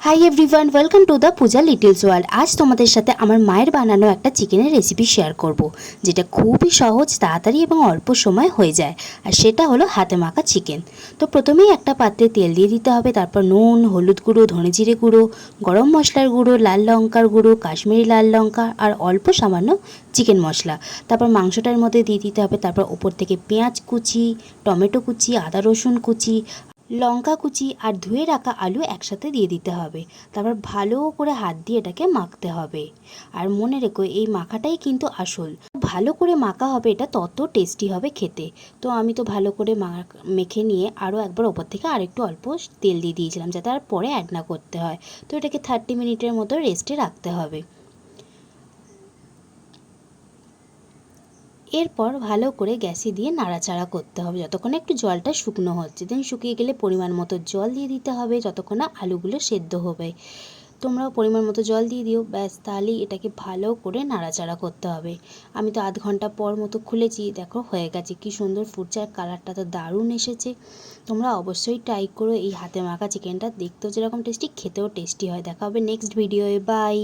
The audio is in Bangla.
High everyone, welcome to the Puja little's world. আজ তোমাদের সাথে আমার মায়ের বানানো একটা চিকেনের রেসিপি শেয়ার করব, যেটা খুবই সহজ, তাড়াতাড়ি এবং অল্প সময় হয়ে যায়। আর সেটা হলো হাতে মাখা চিকেন। তো প্রথমেই একটা পাত্রে তেল দিয়ে দিতে হবে, তারপর নুন, হলুদ গুঁড়ো, ধনে জিরে গুঁড়ো, গরম মশলার গুঁড়ো, লাল লঙ্কার গুঁড়ো, কাশ্মীরি লাল লঙ্কা আর অল্প সামান্য চিকেন মশলা। তারপর মাংসটার মধ্যে দিয়ে দিতে হবে। তারপর ওপর থেকে পেঁয়াজ কুচি, টমেটো কুচি, আদা রসুন কুচি, লঙ্কা কুচি আর ধুয়ে রাখা আলু একসাথে দিয়ে দিতে হবে। তারপর ভালো করে হাত দিয়ে এটাকে মাখতে হবে। আর মনে রেখো, এই মাখাটাই কিন্তু আসল। ভালো করে মাখা হবে, এটা তত টেস্টি হবে খেতে। তো আমি তো ভালো করে মেখে নিয়ে আরও একবার ওপর থেকে আরেকটু অল্প তেল দিয়ে দিয়েছিলাম, যাতে আর পরে অ্যাড না করতে হয়। তো এটাকে 30 মিনিটের মতো রেস্টে রাখতে হবে। এরপর ভালো করে গ্যাসে দিয়ে নাড়াচাড়া করতে হবে যতক্ষণ একটু জলটা শুকনো হচ্ছে। দেন শুকিয়ে গেলে পরিমাণ মতো জল দিয়ে দিতে হবে, যতক্ষণ না আলুগুলো সেদ্ধ হবে। তোমরাও পরিমাণ মতো জল দিয়ে দিও, ব্যাস তাহলেই এটাকে ভালো করে নাড়াচাড়া করতে হবে। আমি তো আধ ঘন্টা পর মতো খুলেছি, দেখো হয়ে গেছে, কি সুন্দর ফুটছে আর কালারটা তো দারুণ এসেছে। তোমরা অবশ্যই ট্রাই করো এই হাতে মাখা চিকেনটা, দেখতেও যেরকম টেস্টি, খেতেও টেস্টি হয়। দেখা হবে নেক্সট ভিডিওয়ে, বাই।